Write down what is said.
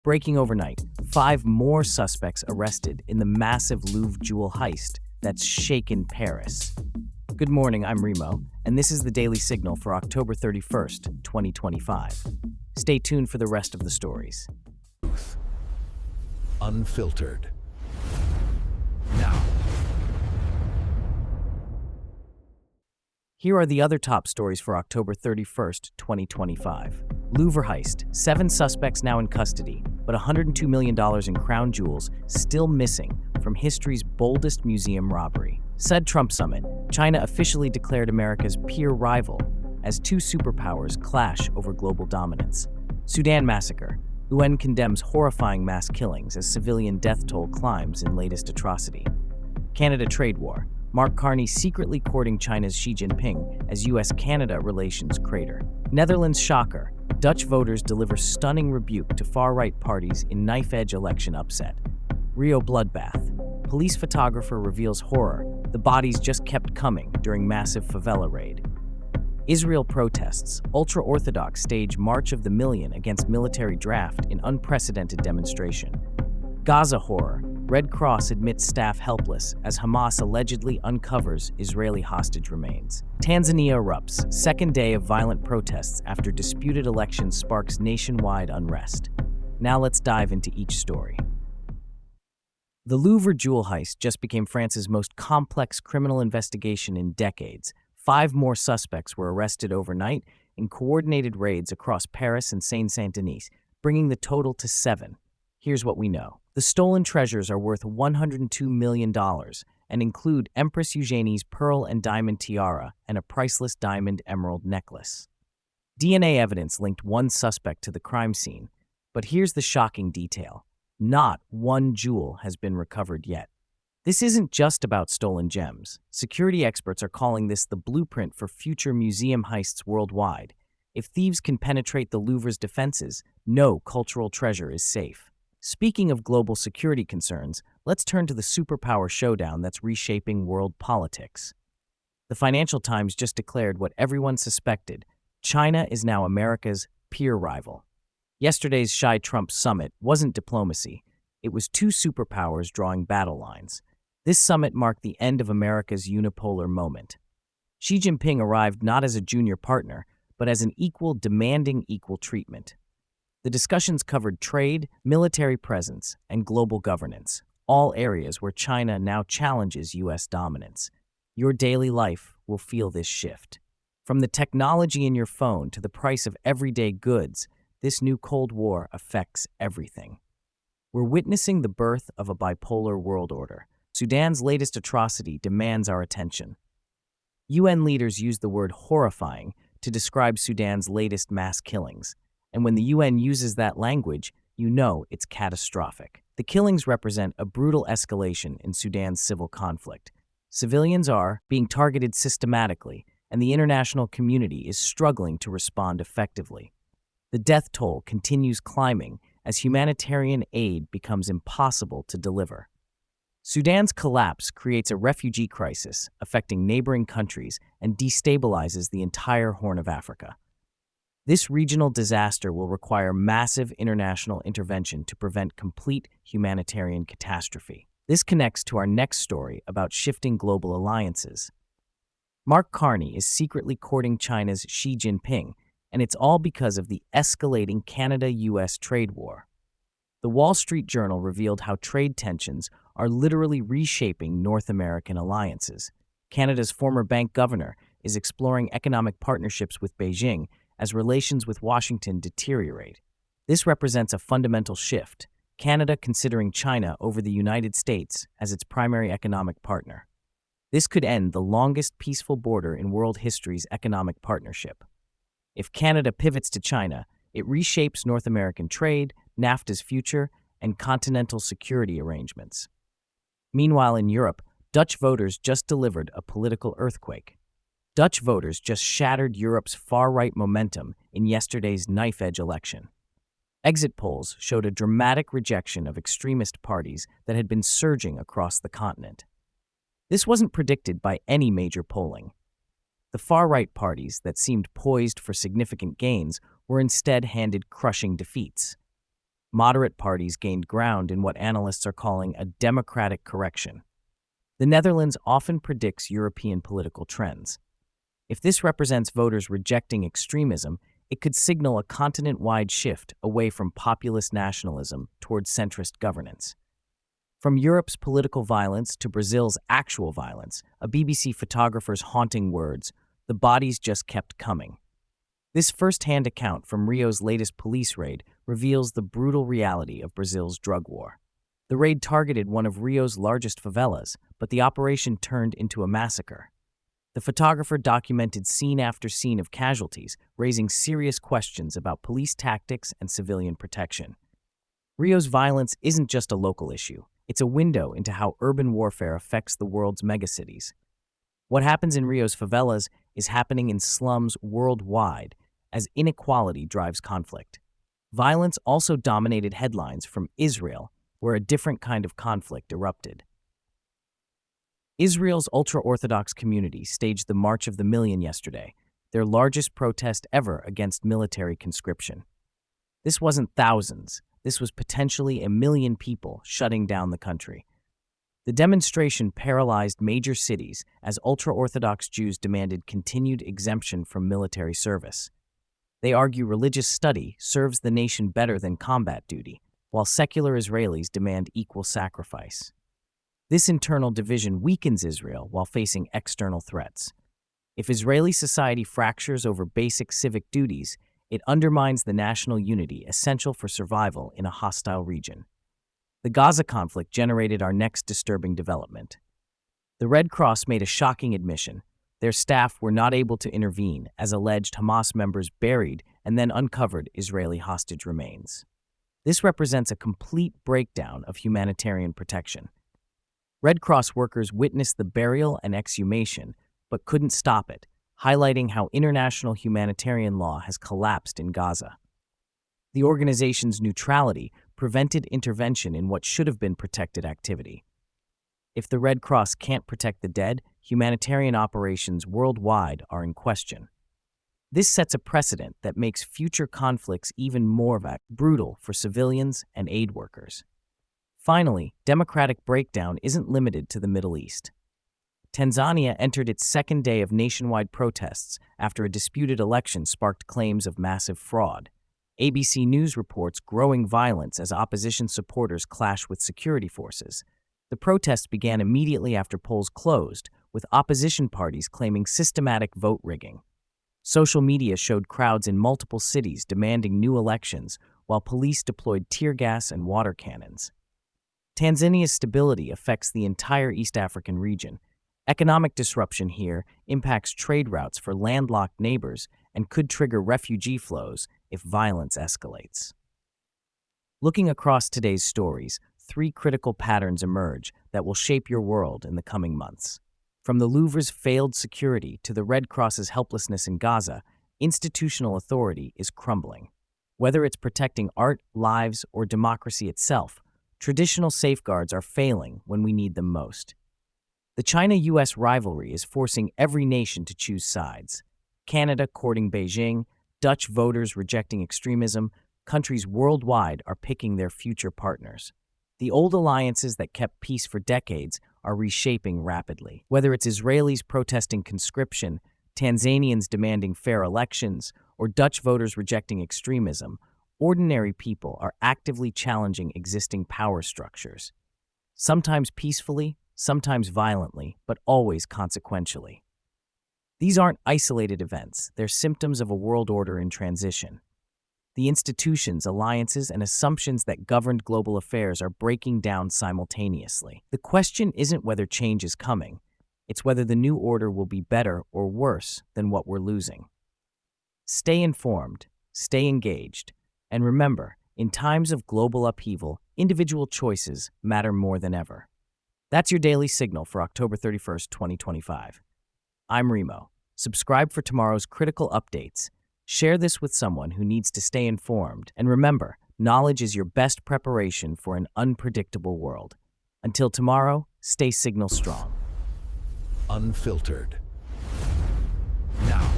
Breaking overnight, 5 more suspects arrested in the massive Louvre jewel heist that's shaken Paris. Good morning, I'm Remo, and this is the Daily Signal for October 31st, 2025. Stay tuned for the rest of the stories. Unfiltered. Now. Here are the other top stories for October 31st, 2025. Louvre Heist, 7 suspects now in custody, but $102 million in crown jewels still missing from history's boldest museum robbery. Said Trump summit, China officially declared America's peer rival as 2 superpowers clash over global dominance. Sudan massacre, UN condemns horrifying mass killings as civilian death toll climbs in latest atrocity. Canada trade war, Mark Carney secretly courting China's Xi Jinping as US-Canada relations crater. Netherlands shocker, Dutch voters deliver stunning rebuke to far-right parties in knife-edge election upset. Rio bloodbath, police photographer reveals horror, the bodies just kept coming during massive favela raid. Israel protests, ultra-orthodox stage March of the Million against military draft in unprecedented demonstration. Gaza horror, Red Cross admits staff helpless as Hamas allegedly uncovers Israeli hostage remains. Tanzania erupts, second day of violent protests after disputed election sparks nationwide unrest. Now let's dive into each story. The Louvre jewel heist just became France's most complex criminal investigation in decades. 5 more suspects were arrested overnight in coordinated raids across Paris and Seine-Saint-Denis, bringing the total to 7. Here's what we know. The stolen treasures are worth $102 million and include Empress Eugenie's pearl and diamond tiara and a priceless diamond emerald necklace. DNA evidence linked one suspect to the crime scene, but here's the shocking detail. Not one jewel has been recovered yet. This isn't just about stolen gems. Security experts are calling this the blueprint for future museum heists worldwide. If thieves can penetrate the Louvre's defenses, no cultural treasure is safe. Speaking of global security concerns, let's turn to the superpower showdown that's reshaping world politics. The Financial Times just declared what everyone suspected. China is now America's peer rival. Yesterday's Xi-Trump summit wasn't diplomacy. It was 2 superpowers drawing battle lines. This summit marked the end of America's unipolar moment. Xi Jinping arrived not as a junior partner, but as an equal demanding equal treatment. The discussions covered trade, military presence, and global governance, all areas where China now challenges U.S. dominance. Your daily life will feel this shift. From the technology in your phone to the price of everyday goods, this new Cold War affects everything. We're witnessing the birth of a bipolar world order. Sudan's latest atrocity demands our attention. UN leaders use the word horrifying to describe Sudan's latest mass killings. And when the UN uses that language, you know it's catastrophic. The killings represent a brutal escalation in Sudan's civil conflict. Civilians are being targeted systematically, and the international community is struggling to respond effectively. The death toll continues climbing as humanitarian aid becomes impossible to deliver. Sudan's collapse creates a refugee crisis affecting neighboring countries and destabilizes the entire Horn of Africa. This regional disaster will require massive international intervention to prevent complete humanitarian catastrophe. This connects to our next story about shifting global alliances. Mark Carney is secretly courting China's Xi Jinping, and it's all because of the escalating Canada-US trade war. The Wall Street Journal revealed how trade tensions are literally reshaping North American alliances. Canada's former bank governor is exploring economic partnerships with Beijing as relations with Washington deteriorate. This represents a fundamental shift, Canada considering China over the United States as its primary economic partner. This could end the longest peaceful border in world history's economic partnership. If Canada pivots to China, it reshapes North American trade, NAFTA's future, and continental security arrangements. Meanwhile, in Europe, Dutch voters just delivered a political earthquake. Dutch voters just shattered Europe's far-right momentum in yesterday's knife-edge election. Exit polls showed a dramatic rejection of extremist parties that had been surging across the continent. This wasn't predicted by any major polling. The far-right parties that seemed poised for significant gains were instead handed crushing defeats. Moderate parties gained ground in what analysts are calling a democratic correction. The Netherlands often predicts European political trends. If this represents voters rejecting extremism, it could signal a continent-wide shift away from populist nationalism towards centrist governance. From Europe's political violence to Brazil's actual violence, a BBC photographer's haunting words, "The bodies just kept coming." This first-hand account from Rio's latest police raid reveals the brutal reality of Brazil's drug war. The raid targeted one of Rio's largest favelas, but the operation turned into a massacre. The photographer documented scene after scene of casualties, raising serious questions about police tactics and civilian protection. Rio's violence isn't just a local issue. It's a window into how urban warfare affects the world's megacities. What happens in Rio's favelas is happening in slums worldwide as inequality drives conflict. Violence also dominated headlines from Israel, where a different kind of conflict erupted. Israel's ultra-orthodox community staged the March of the Million yesterday, their largest protest ever against military conscription. This wasn't thousands. This was potentially 1 million people shutting down the country. The demonstration paralyzed major cities as ultra-Orthodox Jews demanded continued exemption from military service. They argue religious study serves the nation better than combat duty, while secular Israelis demand equal sacrifice. This internal division weakens Israel while facing external threats. If Israeli society fractures over basic civic duties, it undermines the national unity essential for survival in a hostile region. The Gaza conflict generated our next disturbing development. The Red Cross made a shocking admission. Their staff were not able to intervene as alleged Hamas members buried and then uncovered Israeli hostage remains. This represents a complete breakdown of humanitarian protection. Red Cross workers witnessed the burial and exhumation, but couldn't stop it, highlighting how international humanitarian law has collapsed in Gaza. The organization's neutrality prevented intervention in what should have been protected activity. If the Red Cross can't protect the dead, humanitarian operations worldwide are in question. This sets a precedent that makes future conflicts even more brutal for civilians and aid workers. Finally, democratic breakdown isn't limited to the Middle East. Tanzania entered its second day of nationwide protests after a disputed election sparked claims of massive fraud. ABC News reports growing violence as opposition supporters clash with security forces. The protests began immediately after polls closed, with opposition parties claiming systematic vote rigging. Social media showed crowds in multiple cities demanding new elections, while police deployed tear gas and water cannons. Tanzania's stability affects the entire East African region. Economic disruption here impacts trade routes for landlocked neighbors and could trigger refugee flows if violence escalates. Looking across today's stories, 3 critical patterns emerge that will shape your world in the coming months. From the Louvre's failed security to the Red Cross's helplessness in Gaza, institutional authority is crumbling. Whether it's protecting art, lives, or democracy itself, traditional safeguards are failing when we need them most. The China-US rivalry is forcing every nation to choose sides. Canada courting Beijing, Dutch voters rejecting extremism, countries worldwide are picking their future partners. The old alliances that kept peace for decades are reshaping rapidly. Whether it's Israelis protesting conscription, Tanzanians demanding fair elections, or Dutch voters rejecting extremism, ordinary people are actively challenging existing power structures. Sometimes peacefully, sometimes violently, but always consequentially. These aren't isolated events, they're symptoms of a world order in transition. The institutions, alliances, and assumptions that governed global affairs are breaking down simultaneously. The question isn't whether change is coming, it's whether the new order will be better or worse than what we're losing. Stay informed, stay engaged, and remember, in times of global upheaval, individual choices matter more than ever. That's your daily signal for October 31st, 2025. I'm Remo. Subscribe for tomorrow's critical updates. Share this with someone who needs to stay informed. And remember, knowledge is your best preparation for an unpredictable world. Until tomorrow, stay signal strong. Unfiltered. Now.